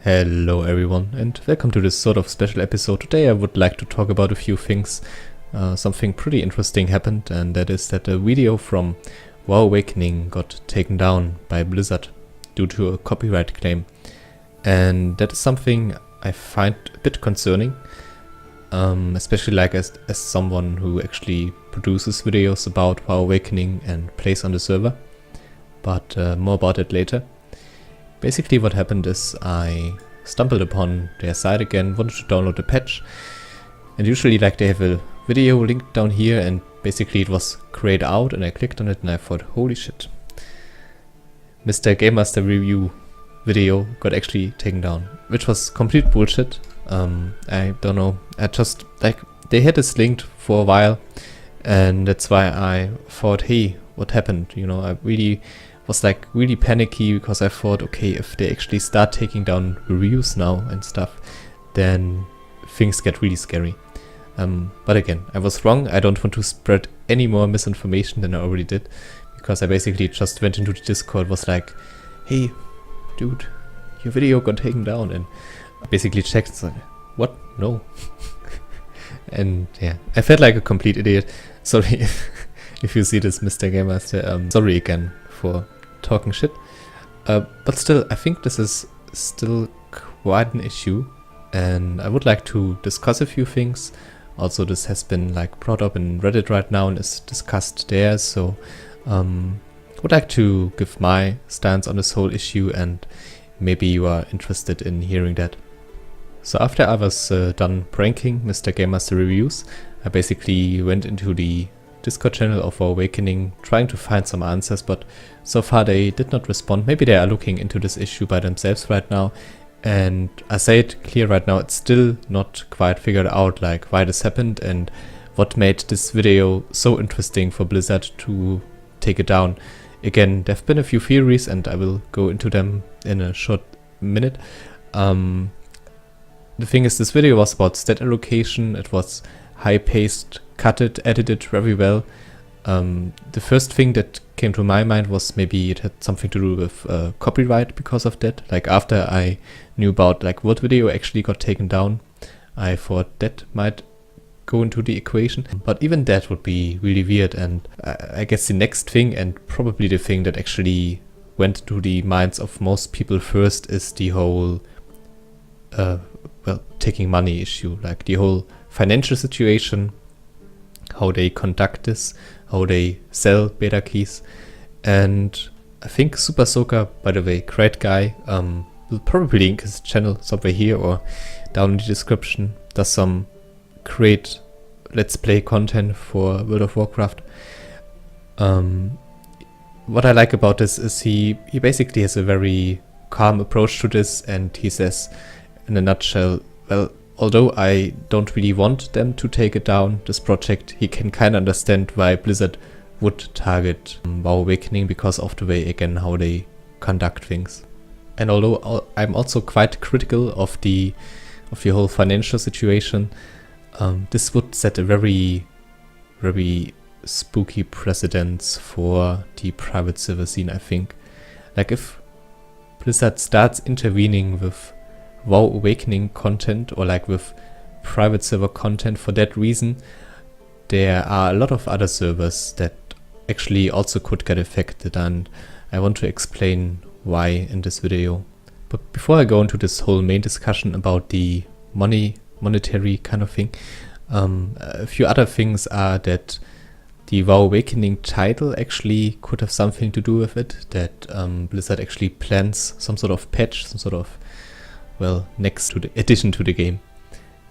Hello everyone and welcome to this sort of special episode. Today I would like to talk about a few things. Something pretty interesting happened, and that is that a video from WoW Awakening got taken down by Blizzard due to a copyright claim. And that is something I find a bit concerning, especially like as someone who actually produces videos about WoW Awakening and plays on the server. But more about it later. Basically what happened is I stumbled upon their site again, wanted to download the patch, and usually like they have a video linked down here, and basically it was grayed out, and I clicked on it and I thought, holy shit, Mr. Game Master review video got actually taken down, which was complete bullshit. I don't know, I just like they had this linked for a while, and that's why I thought, hey, what happened? You know, I really was like really panicky because I thought, okay, if they actually start taking down reviews now and stuff, then things get really scary. But again, I was wrong. I don't want to spread any more misinformation than I already did, because I basically just went into the Discord, was like, hey, dude, your video got taken down, and basically checked, like, what? No. And yeah, I felt like a complete idiot. Sorry if you see this, Mr. Game Master. Sorry again for talking shit, but still I think this is still quite an issue, and I would like to discuss a few things. Also, this has been like brought up in Reddit right now and is discussed there, so would like to give my stance on this whole issue, and maybe you are interested in hearing that. So after I was done pranking Mr. Game Master Reviews, I basically went into the Discord channel of WoW Awakening trying to find some answers, but so far they did not respond. Maybe they are looking into this issue by themselves right now, and I say it clear right now, it's still not quite figured out like why this happened and what made this video so interesting for Blizzard to take it down. Again, there have been a few theories and I will go into them in a short minute. The thing is, this video was about stat allocation. It was high-paced, cut it, edited very well. The first thing that came to my mind was maybe it had something to do with copyright because of that. Like after I knew about like what video actually got taken down, I thought that might go into the equation. But even that would be really weird, and I guess the next thing, and probably the thing that actually went to the minds of most people first, is the whole taking money issue, like the whole financial situation, how they conduct this, how they sell beta keys. And I think Super Soaker, by the way, great guy, will probably link his channel somewhere here or down in the description, does some great let's play content for World of Warcraft. What I like about this is he basically has a very calm approach to this, and he says in a nutshell, well, although I don't really want them to take it down, this project, he can kind of understand why Blizzard would target WoW Awakening because of the way, again, how they conduct things. And although I'm also quite critical of the whole financial situation, this would set a very, very spooky precedence for the private server scene, I think. Like if Blizzard starts intervening with WoW Awakening content, or like with private server content for that reason, there are a lot of other servers that actually also could get affected, and I want to explain why in this video. But before I go into this whole main discussion about the monetary kind of thing, a few other things are that the WoW Awakening title actually could have something to do with it, that Blizzard actually plans some sort of patch, some sort of, well, next to the addition to the game.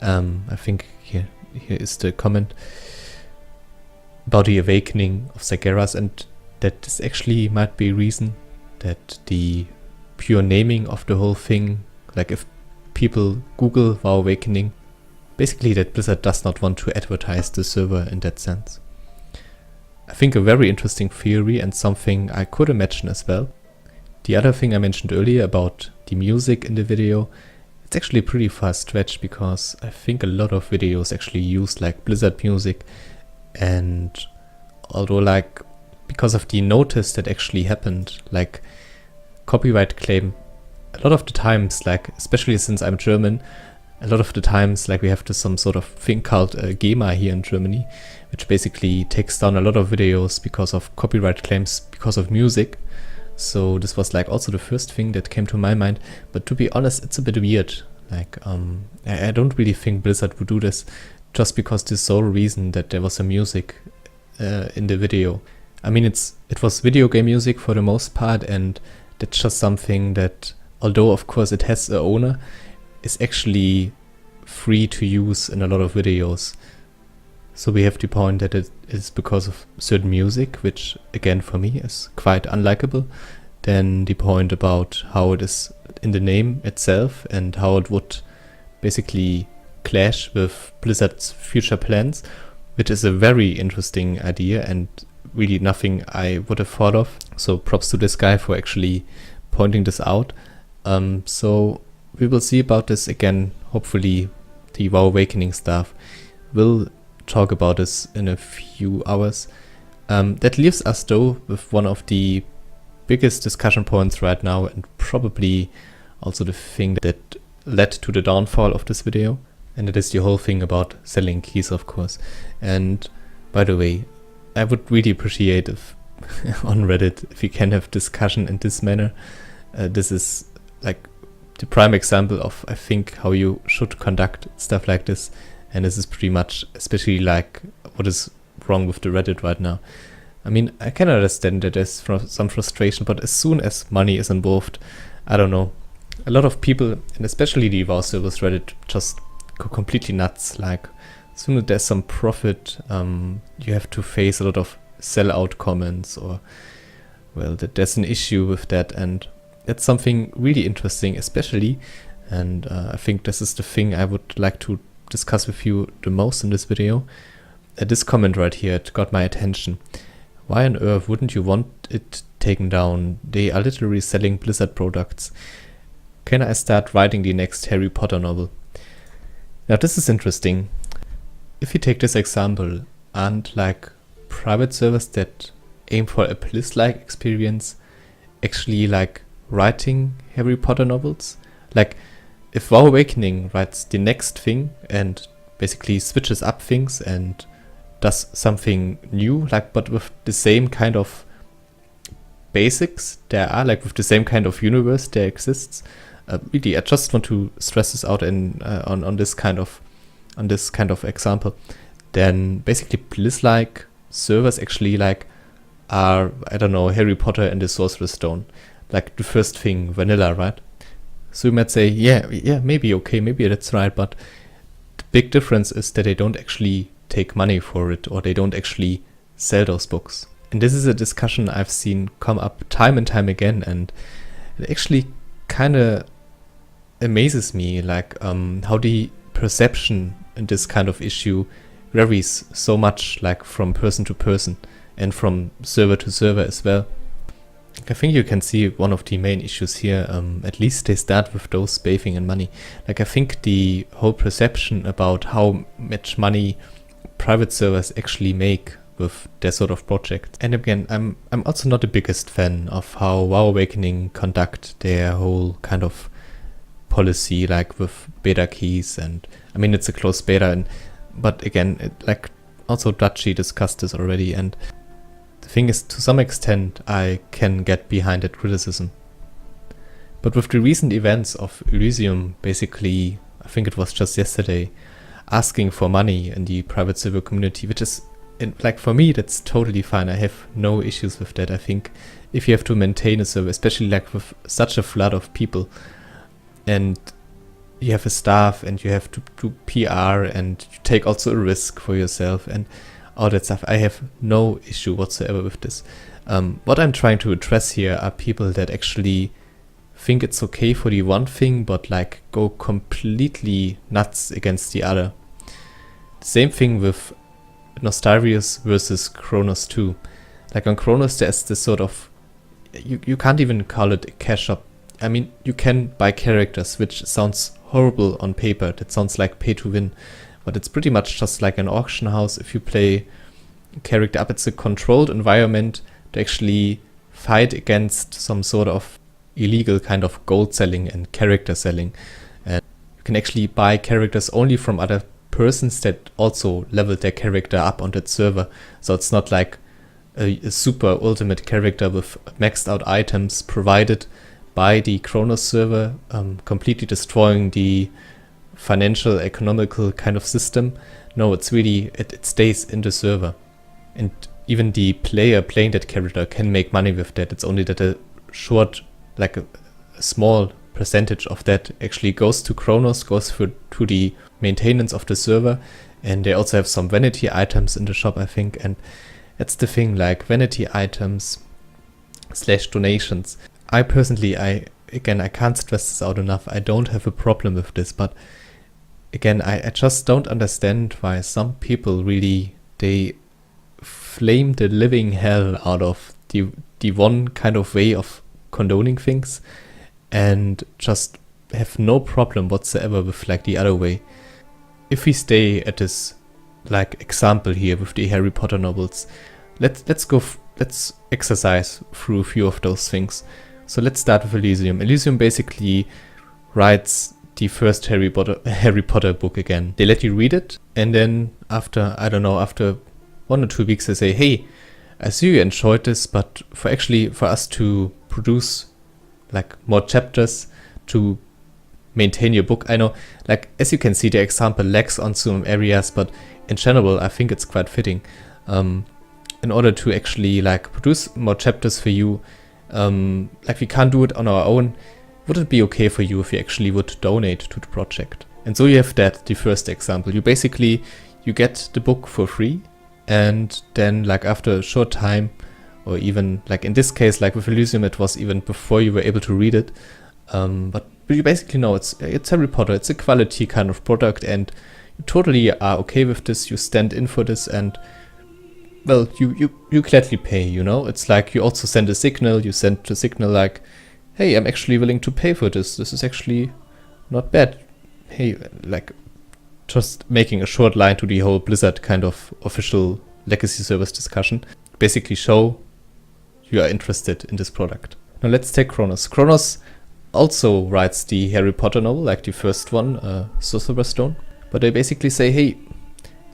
I think here is the comment about the awakening of Zagreus, and that this actually might be a reason that the pure naming of the whole thing, like if people Google WoW Awakening, basically that Blizzard does not want to advertise the server in that sense. I think a very interesting theory, and something I could imagine as well. The other thing I mentioned earlier about the music in the video, it's actually pretty far stretched, because I think a lot of videos actually use like Blizzard music, and although like because of the notice that actually happened, like copyright claim a lot of the times, like especially since I'm German, a lot of the times like we have this some sort of thing called GEMA here in Germany, which basically takes down a lot of videos because of copyright claims because of music. So this was like also the first thing that came to my mind. But to be honest, it's a bit weird. Like I don't really think Blizzard would do this just because the sole reason that there was some music in the video. I mean, it was video game music for the most part, and that's just something that, although of course it has an owner, is actually free to use in a lot of videos. So we have the point that it is because of certain music, which again for me is quite unlikable. Then the point about how it is in the name itself and how it would basically clash with Blizzard's future plans, which is a very interesting idea and really nothing I would have thought of. So props to this guy for actually pointing this out. So we will see about this again. Hopefully the WoW Awakening staff will talk about this in a few hours. That leaves us though with one of the biggest discussion points right now, and probably also the thing that led to the downfall of this video, and it is the whole thing about selling keys, of course. And by the way, I would really appreciate if on Reddit if we can have discussion in this manner. This is like the prime example of, I think, how you should conduct stuff like this. And this is pretty much especially like what is wrong with the Reddit right now. I mean, I can understand that there's some frustration, but as soon as money is involved, I don't know, a lot of people, and especially the WoW servers Reddit, just go completely nuts. Like, as soon as there's some profit, you have to face a lot of sell-out comments, or, well, that there's an issue with that, and that's something really interesting, especially, and I think this is the thing I would like to discuss with you the most in this video. This comment right here, it got my attention. Why on earth wouldn't you want it taken down? They are literally selling Blizzard products. Can I start writing the next Harry Potter novel? Now this is interesting. If you take this example, and like private servers that aim for a Blizz-like experience actually like writing Harry Potter novels? Like, if WoW Awakening writes the next thing and basically switches up things and does something new, like, but with the same kind of basics there are, like with the same kind of universe there exists. Really, I just want to stress this out in on this kind of example. Then basically Blizz-like servers actually like are, I don't know, Harry Potter and the Sorcerer's Stone, like the first thing, vanilla, right? So you might say, yeah, maybe okay, maybe that's right, but the big difference is that they don't actually take money for it, or they don't actually sell those books. And this is a discussion I've seen come up time and time again, and it actually kind of amazes me, like how the perception in this kind of issue varies so much, like from person to person and from server to server as well. I think you can see one of the main issues here, at least they start with those bathing in money. Like, I think the whole perception about how much money private servers actually make with their sort of project. And again, I'm also not the biggest fan of how WoW Awakening conduct their whole kind of policy, like with beta keys, and I mean it's a closed beta, but again, like also Dutchy discussed this already, and the thing is, to some extent, I can get behind that criticism. But with the recent events of Elysium, basically, I think it was just yesterday, asking for money in the private server community, which is, like, for me, that's totally fine. I have no issues with that. I think if you have to maintain a server, especially like with such a flood of people, and you have a staff, and you have to do PR, and you take also a risk for yourself, and all that stuff, I have no issue whatsoever with this. What I'm trying to address here are people that actually think it's okay for the one thing, but like go completely nuts against the other. Same thing with Nostarius versus Chronos 2. Like on Chronos, there's this sort of, you can't even call it a cash shop. I mean, you can buy characters, which sounds horrible on paper. That sounds like pay to win. But it's pretty much just like an auction house. If you play a character up, it's a controlled environment to actually fight against some sort of illegal kind of gold selling and character selling. And you can actually buy characters only from other persons that also leveled their character up on that server. So it's not like a super ultimate character with maxed out items provided by the Kronos server, completely destroying the financial, economical kind of system. No, it's really, it stays in the server. And even the player playing that character can make money with that. It's only that a short, like a small percentage of that actually goes to Kronos, goes to the maintenance of the server. And they also have some vanity items in the shop, I think. And that's the thing, like vanity items / donations. I personally, I can't stress this out enough. I don't have a problem with this, but again, I just don't understand why some people really, they flame the living hell out of the one kind of way of condoning things and just have no problem whatsoever with like the other way. If we stay at this like example here with the Harry Potter novels, let's exercise through a few of those things. So let's start with Elysium. Elysium basically writes the first Harry Potter book again. They let you read it, and then after 1 or 2 weeks they say, hey, I see you enjoyed this, but for us to produce like more chapters to maintain your book. I know, like, as you can see, the example lacks on some areas, but in general I think it's quite fitting. In order to actually like produce more chapters for you, like we can't do it on our own, would it be okay for you if you actually would donate to the project? And so you have that, the first example. You get the book for free, and then like after a short time, or even like in this case, like with Elysium, it was even before you were able to read it. But you basically know it's Harry Potter, it's a quality kind of product, and you totally are okay with this, you stand in for this, and well, you gladly pay, you know? It's like you also send the signal like, hey, I'm actually willing to pay for this. This is actually not bad. Hey, like just making a short line to the whole Blizzard kind of official legacy service discussion. Basically show you are interested in this product. Now let's take Kronos. Kronos also writes the Harry Potter novel, like the first one, Sorcerer's Stone. But they basically say, hey,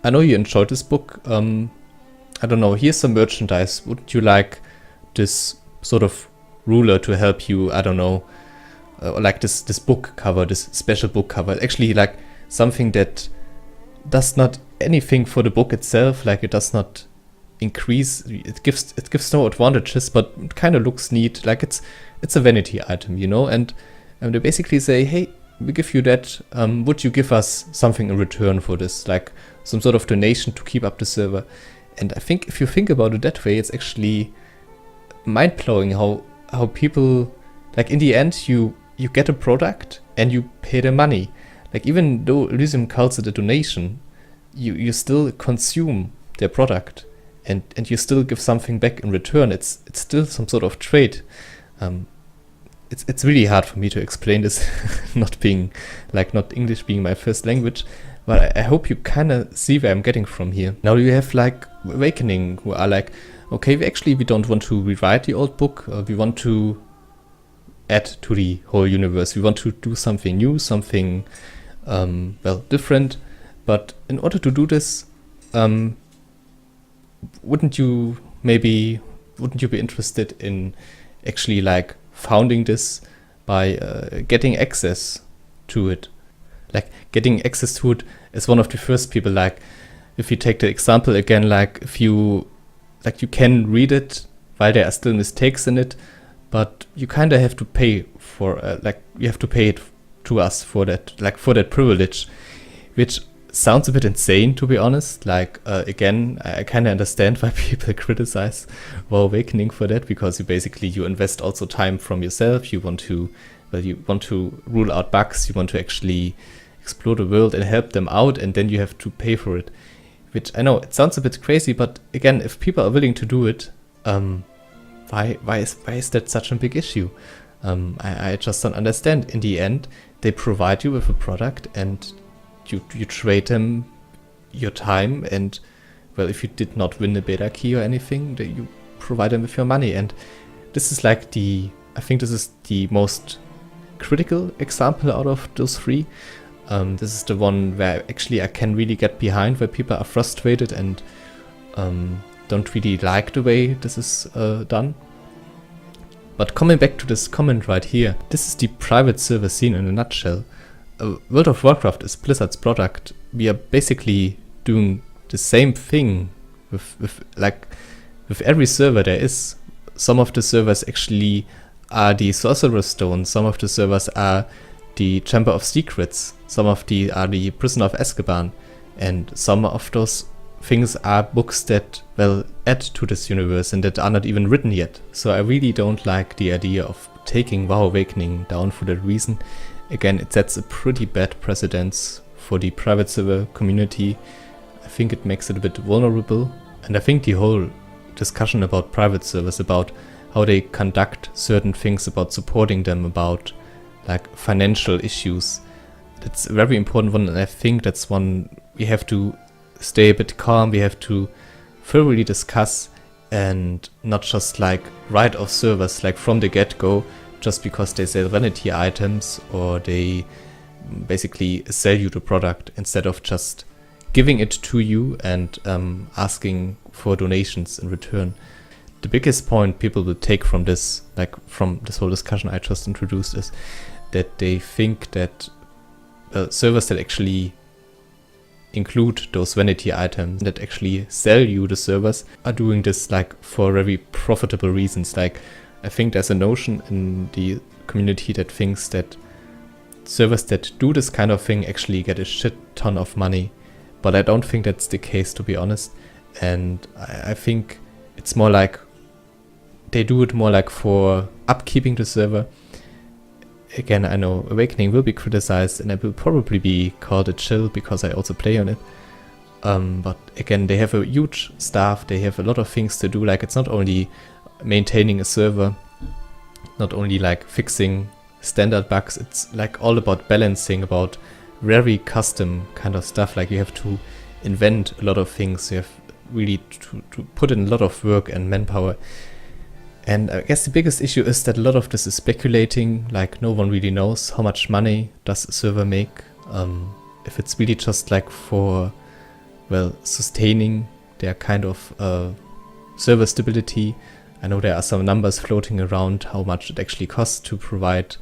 I know you enjoyed this book. I don't know, here's some merchandise. Would you like this sort of ruler to help you? I don't know, like this book cover, this special book cover. Actually, like something that does not anything for the book itself. Like it does not increase. It gives no advantages, but it kind of looks neat. Like it's a vanity item, you know. And they basically say, hey, we give you that. Would you give us something in return for this? Like some sort of donation to keep up the server. And I think if you think about it that way, it's actually mind-blowing how people, like in the end, you get a product and you pay the money. Like even though Elysium calls it a donation, you still consume their product and you still give something back in return. It's still some sort of trade. It's really hard for me to explain this, not English being my first language. But I hope you kind of see where I'm getting from here. Now you have like Awakening, who are like, okay, we don't want to rewrite the old book. We want to add to the whole universe. We want to do something new, something, different. But in order to do this, wouldn't you be interested in actually like founding this by getting access to it? Like getting access to it as one of the first people, like if you take the example again, like if you can read it while there are still mistakes in it, but you kind of have to pay for you have to pay it to us for that privilege, which sounds a bit insane, to be honest. Like again, I kind of understand why people criticize WoW Awakening for that, because you invest also time from yourself. You want to rule out bugs, you want to actually explore the world and help them out, and then you have to pay for it. Which I know it sounds a bit crazy, but again, if people are willing to do it, why is that such a big issue? I just don't understand. In the end, they provide you with a product, and you trade them your time, and well, if you did not win a beta key or anything, you provide them with your money. And this is like the I think this is the most critical example out of those three. This is the one where actually I can really get behind, where people are frustrated and don't really like the way this is done. But coming back to this comment right here, this is the private server scene in a nutshell. World of Warcraft is Blizzard's product. We are basically doing the same thing with every server there is. Some of the servers actually are the Sorcerer's Stone, some of the servers are the Chamber of Secrets, some of the are the Prisoner of Azkaban, and some of those things are books that, well, add to this universe and that are not even written yet. So I really don't like the idea of taking WoW Awakening down for that reason. Again, it sets a pretty bad precedence for the private server community. I think it makes it a bit vulnerable, and I think the whole discussion about private servers, about how they conduct certain things, about supporting them, about like financial issues, that's a very important one, and I think that's one we have to stay a bit calm, we have to thoroughly discuss and not just like write off servers like from the get-go just because they sell vanity items or they basically sell you the product instead of just giving it to you and asking for donations in return. The biggest point people will take from this, like from this whole discussion I just introduced, is that they think that servers that actually include those vanity items, that actually sell you the servers, are doing this like for very profitable reasons. Like, I think there's a notion in the community that thinks that servers that do this kind of thing actually get a shit ton of money, but I don't think that's the case, to be honest. And I think it's more like they do it more like for upkeeping the server. Again, I know Awakening will be criticized and it will probably be called a chill because I also play on it. But again, they have a huge staff, they have a lot of things to do. Like, it's not only maintaining a server, not only like fixing standard bugs, it's like all about balancing, about very custom kind of stuff. Like, you have to invent a lot of things, you have really to put in a lot of work and manpower. And I guess the biggest issue is that a lot of this is speculating, like no one really knows how much money does a server make. If it's really just like for, well, sustaining their kind of server stability. I know there are some numbers floating around how much it actually costs to provide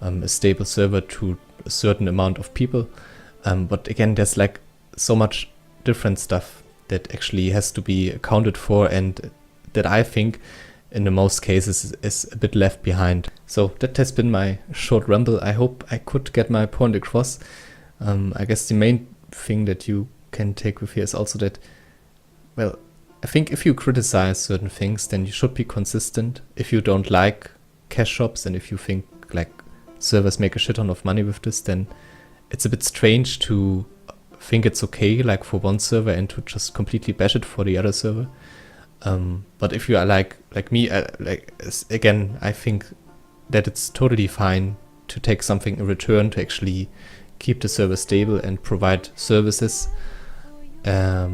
a stable server to a certain amount of people. But again, there's like so much different stuff that actually has to be accounted for, and that I think in the most cases is a bit left behind. So that has been my short ramble. I hope I could get my point across. I guess the main thing that you can take with here is also that, well, I think if you criticize certain things, then you should be consistent. If you don't like cash shops and if you think like servers make a shit ton of money with this, then it's a bit strange to think it's okay like for one server and to just completely bash it for the other server. But if you are like me, again, I think that it's totally fine to take something in return to actually keep the server stable and provide services. I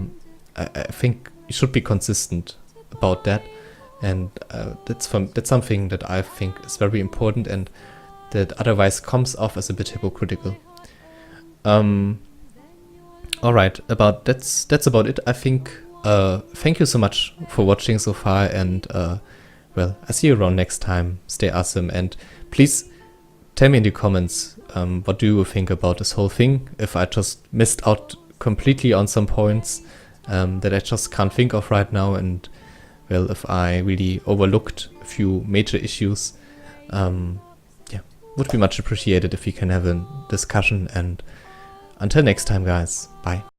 think you should be consistent about that, and that's something that I think is very important and that otherwise comes off as a bit hypocritical. All right, that's about it, I think. Thank you so much for watching so far, and well, I see you around next time. Stay awesome, and please tell me in the comments what do you think about this whole thing, if I just missed out completely on some points that I just can't think of right now, and well, if I really overlooked a few major issues. Yeah, would be much appreciated if we can have a discussion, and until next time, guys, bye.